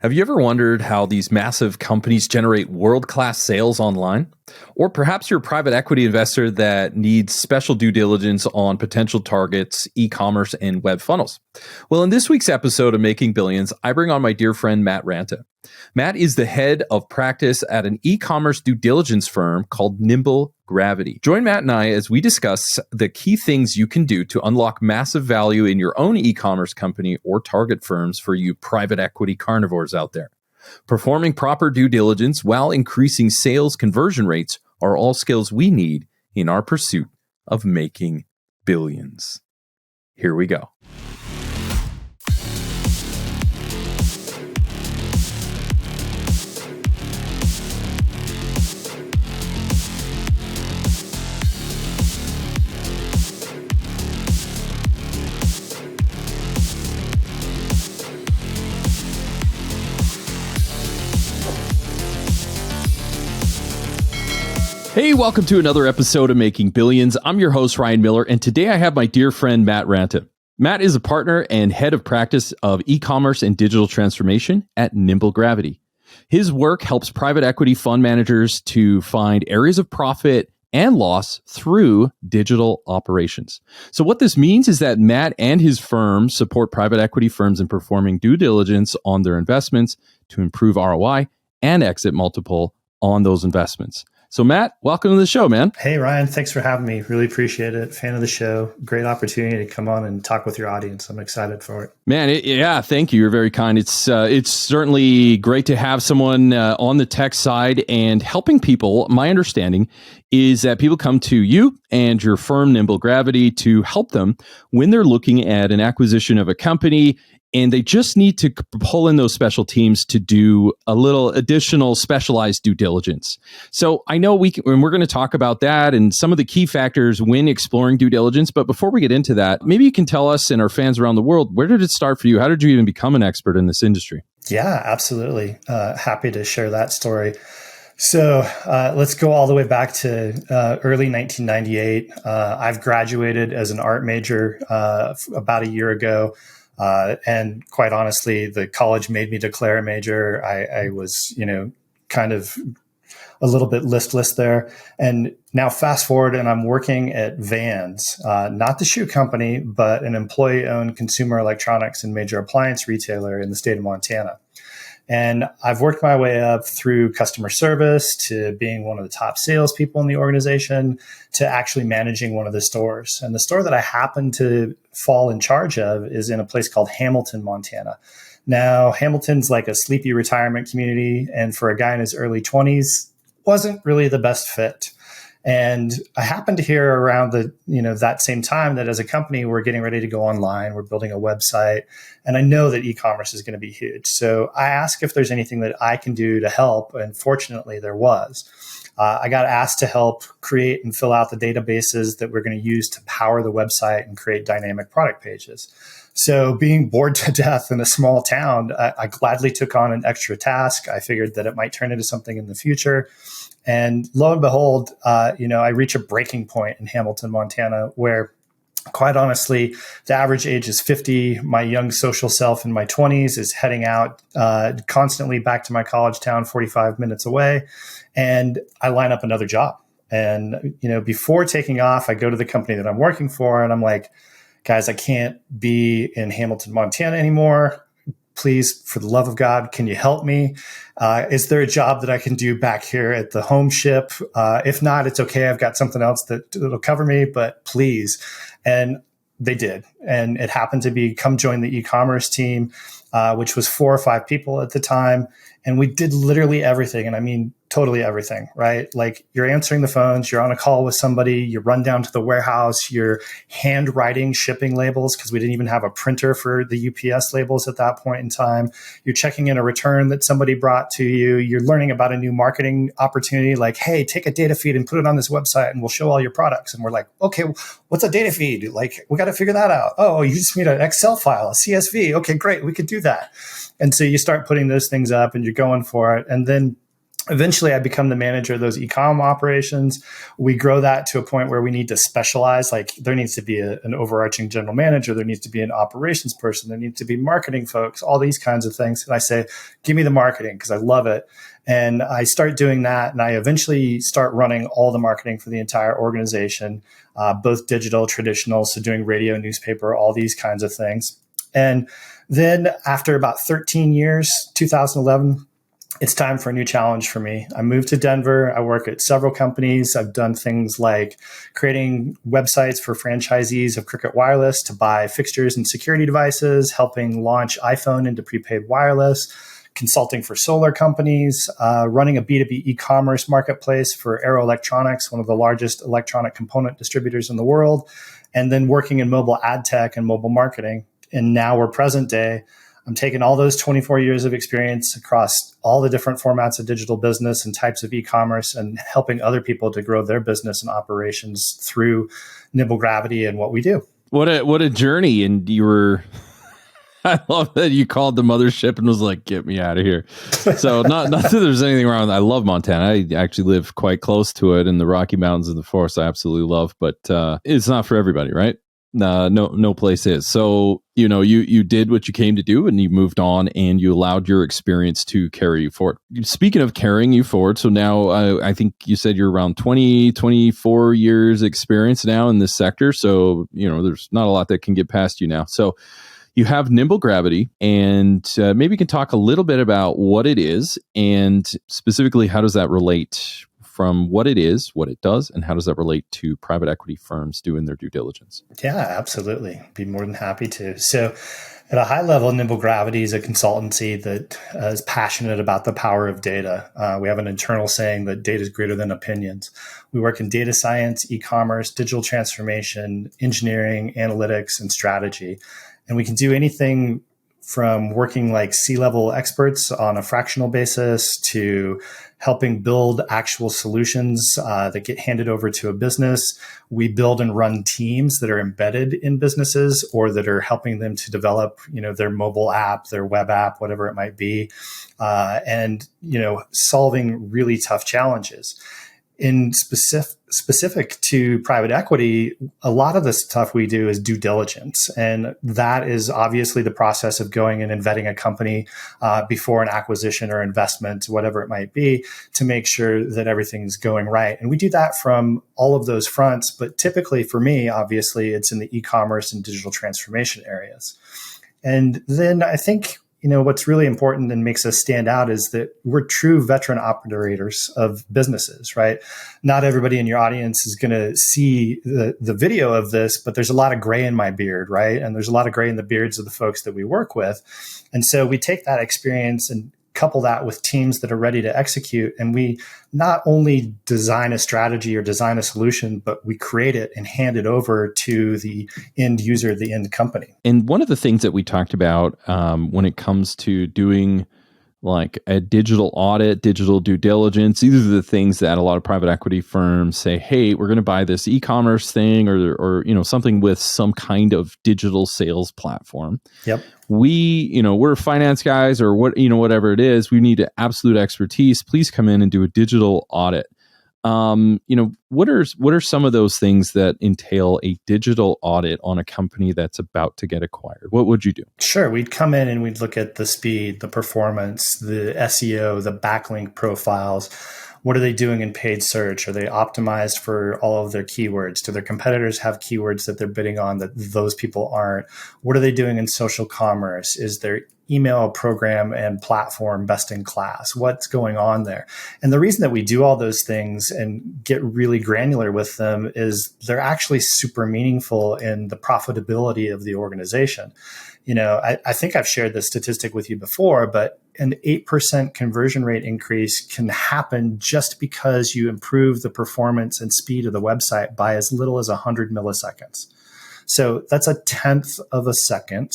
Have you ever wondered how these massive companies generate world-class sales online? Or perhaps you're a private equity investor that needs special due diligence on potential targets, e-commerce, and web funnels. Well, in this week's episode of Making Billions, I bring on my dear friend, Matt Ranta. Matt is the head of practice at an e-commerce due diligence firm called Nimble. Join Matt and I as we discuss the key things you can do to unlock massive value in your own e-commerce company or target firms for you private equity carnivores out there. Performing proper due diligence while increasing sales conversion rates are all skills we need in our pursuit of making billions. Here we go. Hey, welcome to another episode of Making Billions. I'm your host, Ryan Miller, and today I have my dear friend, Matt Ranta. Matt is a partner and head of practice of e-commerce and digital transformation at Nimble. His work helps private equity fund managers to find areas of profit and loss through digital operations. So what this means is that Matt and his firm support private equity firms in performing due diligence on their investments to improve ROI and exit multiple on those investments. So Matt, welcome to the show, man. Hey, Ryan. Thanks for having me. Really appreciate it. Fan of the show. Great opportunity to come on and talk with your audience. I'm excited for it. Man, yeah, thank you. You're very kind. It's certainly great to have someone on the tech side and helping people. My understanding is that people come to you and your firm, Nimble to help them when they're looking at an acquisition of a company, and they just need to pull in those special teams to do a little additional specialized due diligence. So I know we're going to talk about that and some of the key factors when exploring due diligence. But before we get into that, maybe you can tell us and our fans around the world, where did it start for you? How did you even become an expert in this industry? Yeah, absolutely. Happy to share that story. So let's go all the way back to early 1998. I've graduated as an art major about a year ago. And quite honestly, the college made me declare a major. I was, kind of a little bit listless there. And now fast forward and I'm working at Vans, not the shoe company, but an employee-owned consumer electronics and major appliance retailer in the state of Montana. And I've worked my way up through customer service to being one of the top salespeople in the organization to actually managing one of the stores. And the store that I happen to fall in charge of is in a place called Hamilton, Montana. Now, Hamilton's like a sleepy retirement community. And for a guy in his early 20s, wasn't really the best fit. And I happened to hear around that same time that as a company, we're getting ready to go online. We're building a website. And I know that e-commerce is going to be huge. So I asked if there's anything that I can do to help. And fortunately, there was. I got asked to help create and fill out the databases that we're going to use to power the website and create dynamic product pages. So being bored to death in a small town, I gladly took on an extra task. I figured that it might turn into something in the future. And lo and behold, I reach a breaking point in Hamilton, Montana, where quite honestly, the average age is 50. My young social self in my 20s is heading out constantly back to my college town, 45 minutes away. And I line up another job. And, before taking off, I go to the company that I'm working for and I'm like, guys, I can't be in Hamilton, Montana anymore. Please, for the love of God, can you help me? Is there a job that I can do back here at the home ship? If not, it's okay. I've got something else that'll cover me, but please. And they did. And it happened to be come join the e-commerce team, which was 4 or 5 people at the time. And we did literally everything. And I mean, totally everything, right? Like you're answering the phones, you're on a call with somebody, you run down to the warehouse, you're handwriting shipping labels because we didn't even have a printer for the UPS labels at that point in time. You're checking in a return that somebody brought to you. You're learning about a new marketing opportunity like, hey, take a data feed and put it on this website and we'll show all your products. And we're like, okay, what's a data feed? Like, we got to figure that out. Oh, you just need an Excel file, a CSV. Okay, great. We could do that. And so you start putting those things up and you're going for it. And then Eventually, I become the manager of those e-com operations. We grow that to a point where we need to specialize. Like there needs to be an overarching general manager. There needs to be an operations person. There needs to be marketing folks, all these kinds of things. And I say, give me the marketing because I love it. And I start doing that. And I eventually start running all the marketing for the entire organization, both digital, traditional. So doing radio, newspaper, all these kinds of things. And then after about 13 years, 2011, it's time for a new challenge for me. I moved to Denver. I work at several companies. I've done things like creating websites for franchisees of Cricket Wireless to buy fixtures and security devices, helping launch iPhone into prepaid wireless, consulting for solar companies, running a B2B e-commerce marketplace for Aero Electronics, one of the largest electronic component distributors in the world, and then working in mobile ad tech and mobile marketing. And now we're present day. I'm taking all those 24 years of experience across all the different formats of digital business and types of e-commerce and helping other people to grow their business and operations through Nimble Gravity and what we do. What a journey. And you were, I love that you called the mothership and was like, get me out of here. So not that there's anything wrong with that. I love Montana. I actually live quite close to it in the Rocky Mountains and the forest. I absolutely love, but it's not for everybody, right? No place is. So, you did what you came to do and you moved on and you allowed your experience to carry you forward. Speaking of carrying you forward, so now I think you said you're around 24 years experience now in this sector. So, there's not a lot that can get past you now. So you have Nimble Gravity, and maybe you can talk a little bit about what it is and specifically how does that relate from what it is, what it does, and how does that relate to private equity firms doing their due diligence? Yeah, absolutely. Be more than happy to. So at a high level, Nimble Gravity is a consultancy that is passionate about the power of data. We have an internal saying that data is greater than opinions. We work in data science, e-commerce, digital transformation, engineering, analytics, and strategy. And we can do anything from working like C-level experts on a fractional basis to helping build actual solutions that get handed over to a business. We build and run teams that are embedded in businesses or that are helping them to develop, their mobile app, their web app, whatever it might be, and solving really tough challenges. In specific to private equity, a lot of the stuff we do is due diligence. And that is obviously the process of going in and vetting a company before an acquisition or investment, whatever it might be, to make sure that everything's going right. And we do that from all of those fronts. But typically for me, obviously, it's in the e-commerce and digital transformation areas. And then I think what's really important and makes us stand out is that we're true veteran operators of businesses, right? Not everybody in your audience is going to see the video of this, but there's a lot of gray in my beard, right? And there's a lot of gray in the beards of the folks that we work with. And so we take that experience and couple that with teams that are ready to execute. And we not only design a strategy or design a solution, but we create it and hand it over to the end user, the end company. And one of the things that we talked about when it comes to doing like a digital audit, digital due diligence, these are the things that a lot of private equity firms say, hey, we're going to buy this e-commerce thing or something with some kind of digital sales platform. Yep. We're finance guys or whatever it is, we need absolute expertise. Please come in and do a digital audit. What are some of those things that entail a digital audit on a company that's about to get acquired? What would you do? Sure. We'd come in and we'd look at the speed, the performance, the SEO, the backlink profiles. What are they doing in paid search? Are they optimized for all of their keywords? Do their competitors have keywords that they're bidding on that those people aren't? What are they doing in social commerce? Is their email program and platform best in class? What's going on there? And the reason that we do all those things and get really granular with them is they're actually super meaningful in the profitability of the organization. I think I've shared this statistic with you before, but an 8% conversion rate increase can happen just because you improve the performance and speed of the website by as little as 100 milliseconds. So that's a tenth of a second.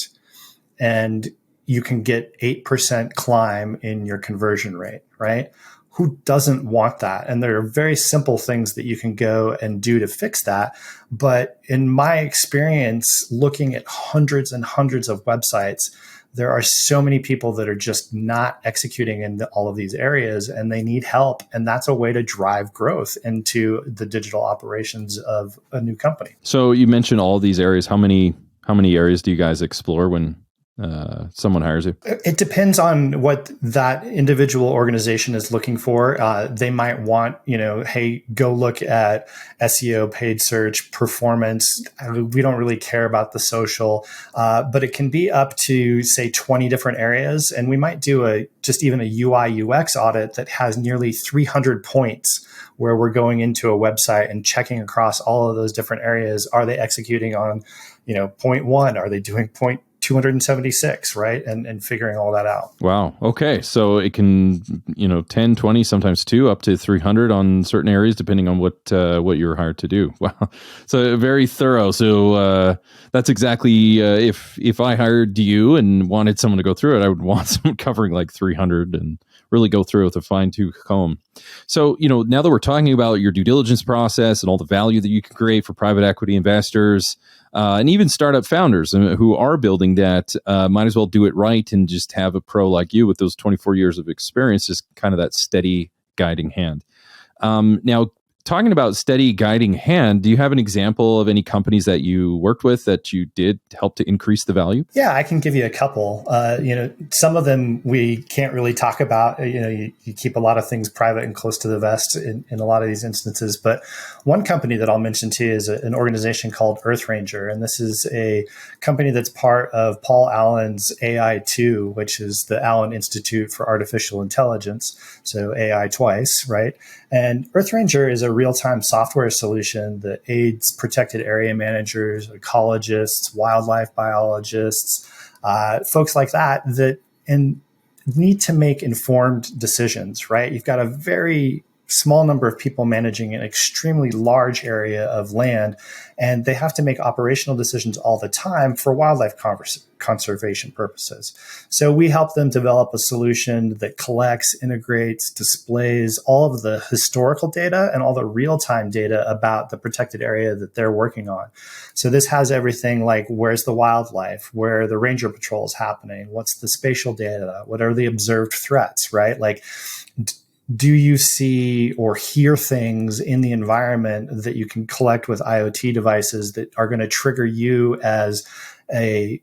And you can get 8% climb in your conversion rate, right? Who doesn't want that? And there are very simple things that you can go and do to fix that. But in my experience, looking at hundreds and hundreds of websites, there are so many people that are just not executing in all of these areas, and they need help. And that's a way to drive growth into the digital operations of a new company. So you mentioned all these areas. How many areas do you guys explore when someone hires you? It depends on what that individual organization is looking for. They might want, hey, go look at SEO, paid search, performance. We don't really care about the social, but it can be up to, say, 20 different areas. And we might do even a UI UX audit that has nearly 300 points, where we're going into a website and checking across all of those different areas. Are they executing on, point 1? Are they doing point 276, right? And figuring all that out. Wow. Okay. So it can, 10, 20, sometimes 2, up to 300 on certain areas, depending on what you're hired to do. Wow. So very thorough. So that's exactly, if I hired you and wanted someone to go through it, I would want someone covering like 300 and really go through it with a fine-tooth comb. So, now that we're talking about your due diligence process and all the value that you can create for private equity investors, and even startup founders who are building that, might as well do it right and just have a pro like you with those 24 years of experience, just kind of that steady guiding hand. Now, talking about steady guiding hand, do you have an example of any companies that you worked with that you did help to increase the value? Yeah, I can give you a couple. Some of them we can't really talk about. You keep a lot of things private and close to the vest in a lot of these instances. But one company that I'll mention to you is an organization called Earth Ranger. And this is a company that's part of Paul Allen's AI2, which is the Allen Institute for Artificial Intelligence. So AI twice, right? And Earth Ranger is a real-time software solution that aids protected area managers, ecologists, wildlife biologists, folks like that need to make informed decisions, right? You've got a very small number of people managing an extremely large area of land, and they have to make operational decisions all the time for wildlife conservation purposes. So we help them develop a solution that collects, integrates, displays all of the historical data and all the real-time data about the protected area that they're working on. So this has everything like where's the wildlife, where the ranger patrol is happening, what's the spatial data, what are the observed threats, right? Like, do you see or hear things in the environment that you can collect with IoT devices that are going to trigger you as a,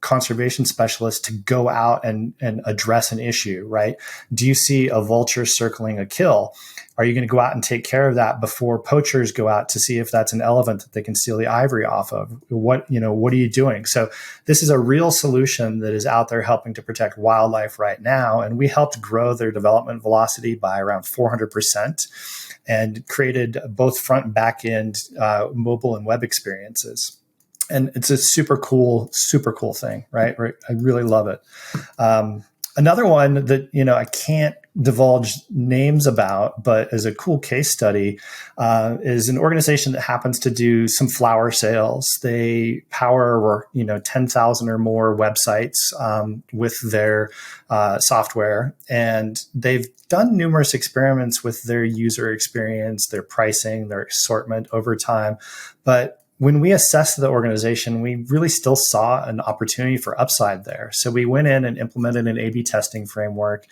conservation specialist to go out and address an issue, right? Do you see a vulture circling a kill? Are you going to go out and take care of that before poachers go out to see if that's an elephant that they can steal the ivory off of? What are you doing? So this is a real solution that is out there helping to protect wildlife right now. And we helped grow their development velocity by around 400% and created both front and back end mobile and web experiences. And it's a super cool thing, right? I really love it. Another one that, I can't divulge names about, but is a cool case study, is an organization that happens to do some flower sales. They power, 10,000 or more websites with their software. And they've done numerous experiments with their user experience, their pricing, their assortment over time. But when we assessed the organization, we really still saw an opportunity for upside there. So we went in and implemented an A/B testing framework.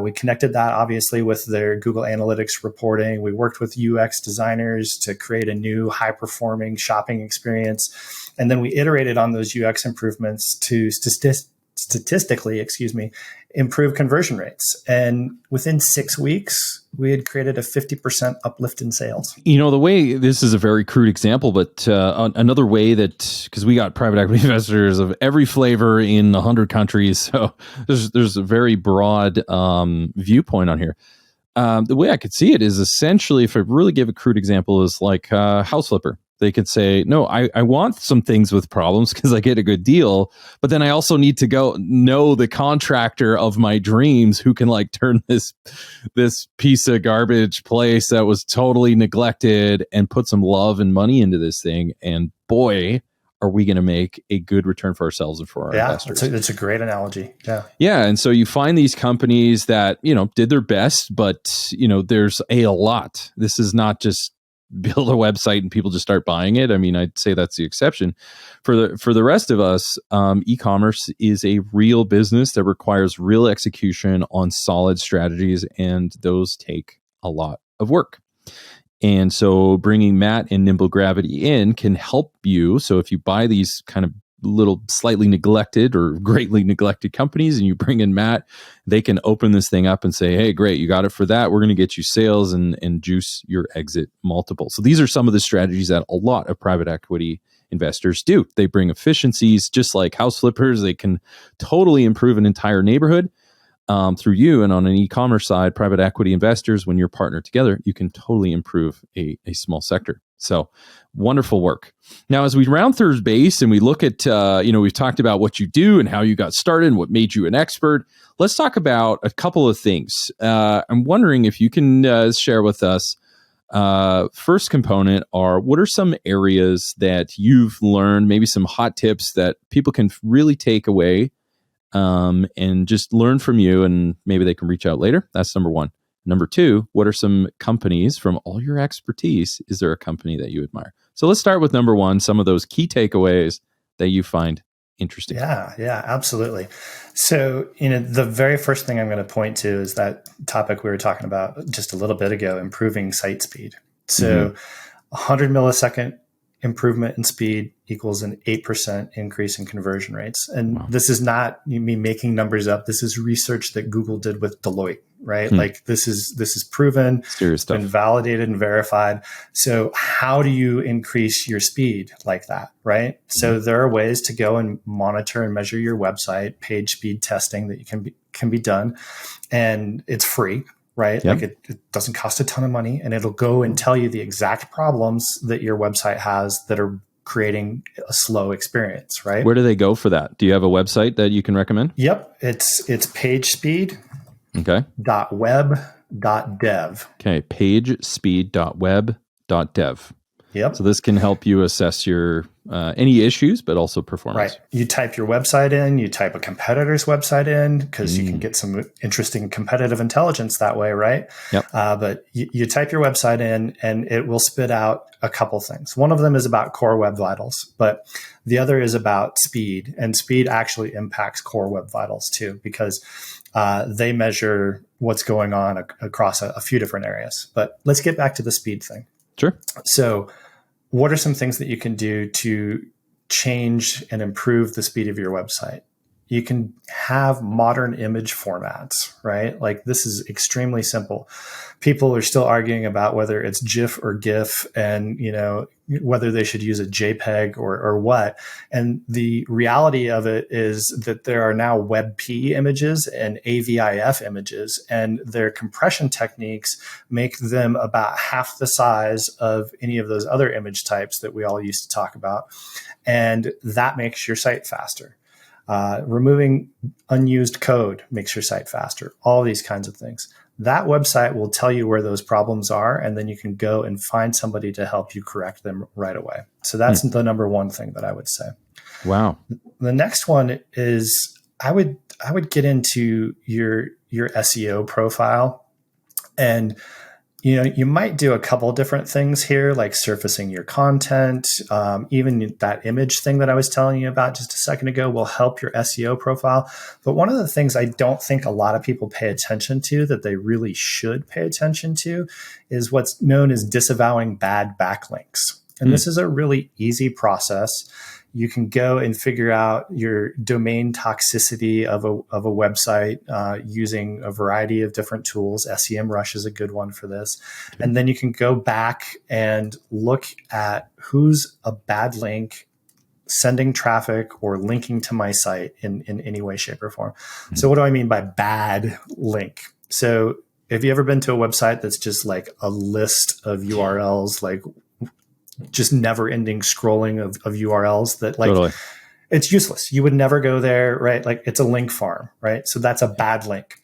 We connected that obviously with their Google Analytics reporting. We worked with UX designers to create a new high-performing shopping experience. And then we iterated on those UX improvements to statistically, improve conversion rates. And within 6 weeks, we had created a 50% uplift in sales. The way, this is a very crude example, but another way that, because we got private equity investors of every flavor in 100 countries, so there's a very broad viewpoint on here. The way I could see it is essentially, if I really give a crude example, is like House Flipper. They could say, no, I want some things with problems because I get a good deal, but then I also need to go know the contractor of my dreams who can like turn this piece of garbage place that was totally neglected and put some love and money into this thing. And boy, are we going to make a good return for ourselves and for our investors. It's a great analogy. Yeah. And so you find these companies that, did their best, but, there's a lot. This is not just build a website and people just start buying it. I mean, I'd say that's the exception. For the rest of us, e-commerce is a real business that requires real execution on solid strategies, and those take a lot of work. And so bringing Matt and Nimble Gravity in can help you. So if you buy these kind of little slightly neglected or greatly neglected companies and you bring in Matt, they can open this thing up and say, hey, great, you got it for that. We're going to get you sales and juice your exit multiple. So these are some of the strategies that a lot of private equity investors do. They bring efficiencies, just like house flippers. They can totally improve an entire neighborhood through you. And on an e-commerce side, private equity investors, when you're partnered together, you can totally improve a small sector. So wonderful work. Now, as we round third base and we look at, we've talked about what you do and how you got started and what made you an expert. Let's talk about a couple of things. I'm wondering if you can share with us. First component are, what are some areas that you've learned, maybe some hot tips that people can really take away and just learn from you, and maybe they can reach out later? That's number one. Number two, what are some companies from all your expertise? Is there a company that you admire? So let's start with number one, some of those key takeaways that you find interesting. Yeah, absolutely. So, the very first thing I'm going to point to is that topic we were talking about just a little bit ago, improving site speed. So 100 millisecond improvement in speed equals an 8% increase in conversion rates. And This is not me making numbers up. This is research that Google did with Deloitte, right? Like this is proven, serious stuff, been validated and verified. So how do you increase your speed like that, right? So there are ways to go and monitor and measure your website, page speed testing that can be done, and it's free. Right? Yep. Like it doesn't cost a ton of money, and it'll go and tell you the exact problems that your website has that are creating a slow experience, right? Where do they go for that? Do you have a website that you can recommend? Yep. It's pagespeed. Okay. .web.dev. Okay. pagespeed.web.dev. Yep. So this can help you assess your any issues, but also performance. Right. You type your website in, you type a competitor's website in, because you can get some interesting competitive intelligence that way, right? Yep. But you type your website in and it will spit out a couple things. One of them is about core web vitals, but the other is about speed. And speed actually impacts core web vitals too, because they measure what's going on across a few different areas. But let's get back to the speed thing. Sure. So what are some things that you can do to change and improve the speed of your website? You can have modern image formats, right? Like this is extremely simple. People are still arguing about whether it's GIF or GIF and, whether they should use a JPEG or what. And the reality of it is that there are now WebP images and AVIF images, and their compression techniques make them about half the size of any of those other image types that we all used to talk about. And that makes your site faster. Removing unused code makes your site faster, all these kinds of things. That website will tell you where those problems are, and then you can go and find somebody to help you correct them right away. So that's the number one thing that I would say. Wow. The next one is I would get into your SEO profile, and you might do a couple different things here, like surfacing your content. Even that image thing that I was telling you about just a second ago will help your SEO profile. But one of the things I don't think a lot of people pay attention to that they really should pay attention to is what's known as disavowing bad backlinks. And this is a really easy process. You can go and figure out your domain toxicity of a website using a variety of different tools. SEMrush is a good one for this. Okay. And then you can go back and look at who's a bad link sending traffic or linking to my site in any way, shape, or form. Mm-hmm. So what do I mean by bad link? So have you ever been to a website that's just like a list of URLs, like just never ending scrolling of URLs that like totally. It's useless. You would never go there, right? Like it's a link farm, right? So that's a bad link.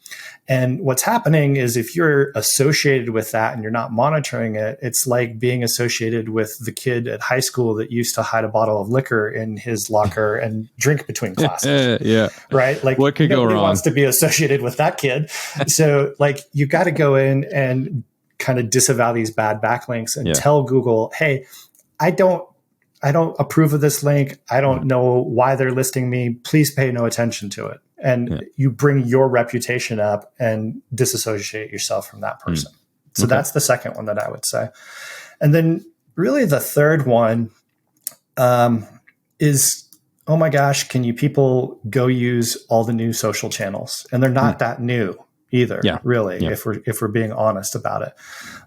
And what's happening is if you're associated with that and you're not monitoring it, it's like being associated with the kid at high school that used to hide a bottle of liquor in his locker and drink between classes. Yeah. Right? Like what could go wrong? Nobody wants to be associated with that kid. So like you got to go in and kind of disavow these bad backlinks and tell Google, hey, I don't approve of this link. I don't know why they're listing me. Please pay no attention to it. And you bring your reputation up and disassociate yourself from that person. So that's the second one that I would say. And then really the third one is, oh my gosh, can you people go use all the new social channels? And they're not that new either, really, if we're being honest about it.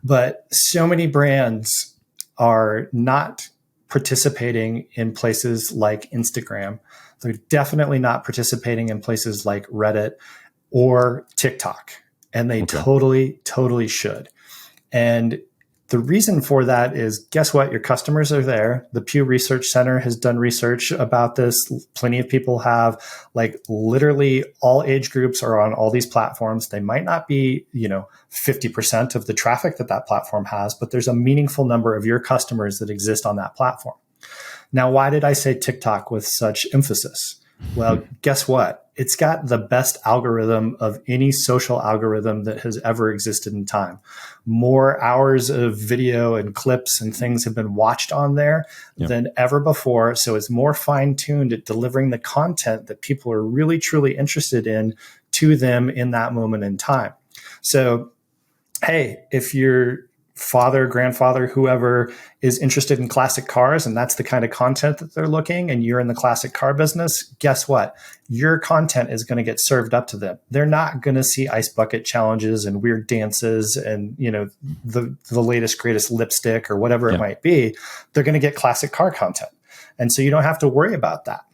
But so many brands are not participating in places like Instagram. They're definitely not participating in places like Reddit or TikTok. And they totally should. And the reason for that is, guess what? Your customers are there. The Pew Research Center has done research about this. Plenty of people have. Like, literally all age groups are on all these platforms. They might not be, 50% of the traffic that platform has, but there's a meaningful number of your customers that exist on that platform. Now, why did I say TikTok with such emphasis? Well, guess what? It's got the best algorithm of any social algorithm that has ever existed in time. More hours of video and clips and things have been watched on there than ever before. So it's more fine-tuned at delivering the content that people are really, truly interested in to them in that moment in time. So, hey, if your father, grandfather, whoever is interested in classic cars, and that's the kind of content that they're looking, and you're in the classic car business, guess what? Your content is going to get served up to them. They're not going to see ice bucket challenges and weird dances and, the latest, greatest lipstick or whatever it might be. They're going to get classic car content. And so you don't have to worry about that.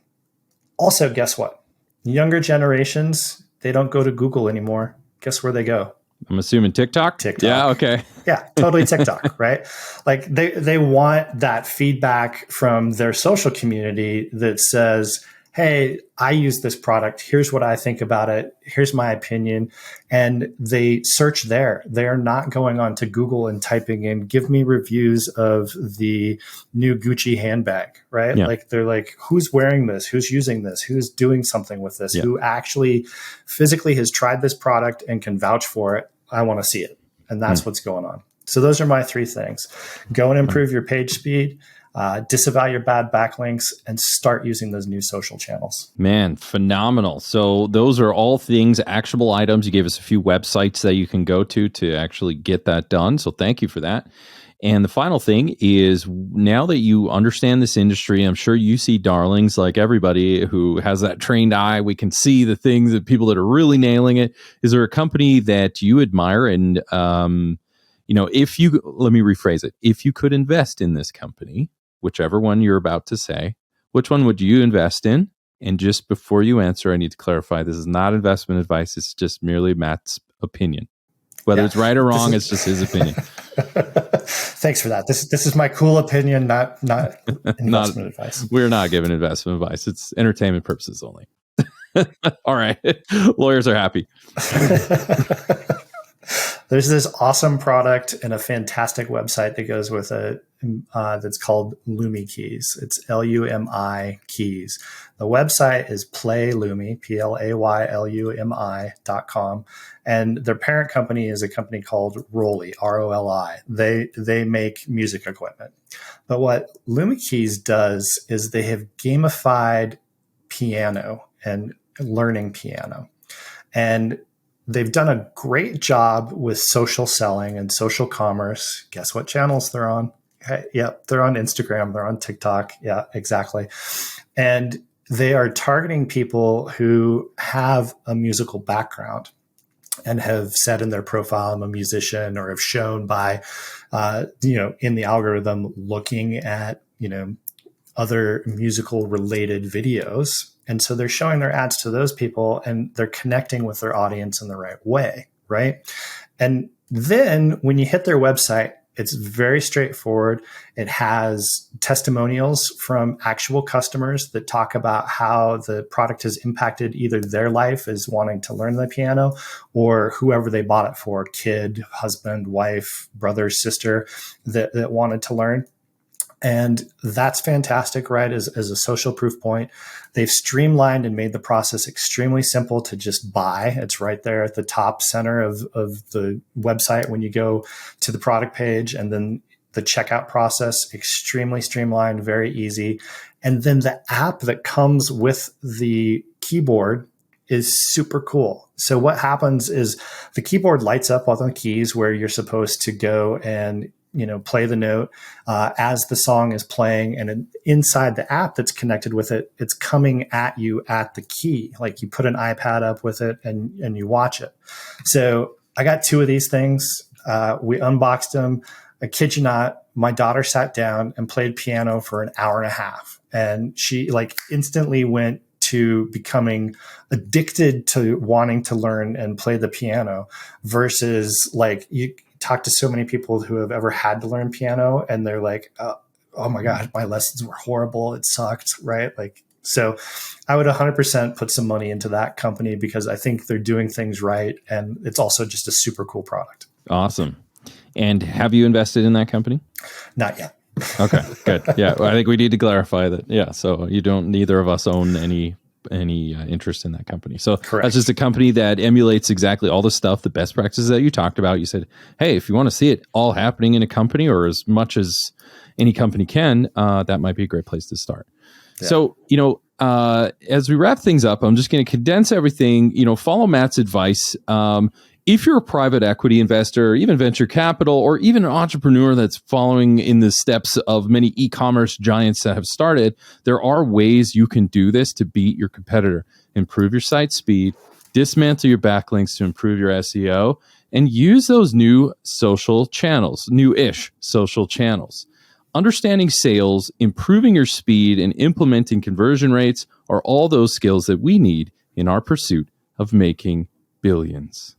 Also, guess what? Younger generations, they don't go to Google anymore. Guess where they go? I'm assuming TikTok? TikTok. Yeah, okay. Yeah, totally TikTok, right? Like they want that feedback from their social community that says, hey, I use this product. Here's what I think about it. Here's my opinion. And they search there. They're not going on to Google and typing in, give me reviews of the new Gucci handbag, right? Yeah. Like they're like, who's wearing this? Who's using this? Who's doing something with this? Yeah. Who actually physically has tried this product and can vouch for it? I want to see it. And that's what's going on. So those are my three things. Go and improve your page speed, disavow your bad backlinks, and start using those new social channels. Man, phenomenal. So those are all things, actionable items. You gave us a few websites that you can go to actually get that done. So thank you for that. And the final thing is, now that you understand this industry, I'm sure you see darlings like everybody who has that trained eye. We can see the things that people that are really nailing it. Is there a company that you admire? And, let me rephrase it. If you could invest in this company, whichever one you're about to say, which one would you invest in? And just before you answer, I need to clarify, this is not investment advice. It's just merely Matt's opinion. Whether it's right or wrong, it's just his opinion. Thanks for that. This is my cool opinion, not investment advice. We're not giving investment advice. It's entertainment purposes only. All right. Lawyers are happy. There's this awesome product and a fantastic website that goes with it that's called Lumi Keys. It's Lumi Keys. The website is PlayLumi, PlayLumi.com. And their parent company is a company called Roli, ROLI. They make music equipment. But what Lumi Keys does is they have gamified piano and learning piano. And they've done a great job with social selling and social commerce. Guess what channels they're on? Yep, they're on Instagram. They're on TikTok. Yeah, exactly. And they are targeting people who have a musical background and have said in their profile, I'm a musician, or have shown by, in the algorithm looking at, other musical related videos. And so they're showing their ads to those people and they're connecting with their audience in the right way, right? And then when you hit their website, it's very straightforward. It has testimonials from actual customers that talk about how the product has impacted either their life as wanting to learn the piano or whoever they bought it for, kid, husband, wife, brother, sister that wanted to learn. And that's fantastic, right? As a social proof point. They've streamlined and made the process extremely simple to just buy. It's right there at the top center of the website when you go to the product page, and then the checkout process, extremely streamlined, very easy. And then the app that comes with the keyboard is super cool. So what happens is the keyboard lights up on the keys where you're supposed to go and play the note as the song is playing, and inside the app that's connected with it, it's coming at you at the key. Like you put an iPad up with it and you watch it. So I got 2 of these things. We unboxed them. I kid you not, my daughter sat down and played piano for an hour and a half, and she instantly went to becoming addicted to wanting to learn and play the piano, versus you talk to so many people who have ever had to learn piano and they're like, oh my God, my lessons were horrible. It sucked. Right. So I would 100% put some money into that company because I think they're doing things right. And it's also just a super cool product. Awesome. And have you invested in that company? Not yet. Okay, good. Yeah. Well, I think we need to clarify that. Yeah. So neither of us own any interest in that company. So Correct. That's just a company that emulates exactly all the stuff, the best practices that you talked about. You said, hey, if you want to see it all happening in a company, or as much as any company can, that might be a great place to start. Yeah. So, as we wrap things up, I'm just going to condense everything, follow Matt's advice. If you're a private equity investor, even venture capital, or even an entrepreneur that's following in the steps of many e-commerce giants that have started, there are ways you can do this to beat your competitor. Improve your site speed, dismantle your backlinks to improve your SEO, and use those new-ish social channels. Understanding sales, improving your speed, and implementing conversion rates are all those skills that we need in our pursuit of making billions.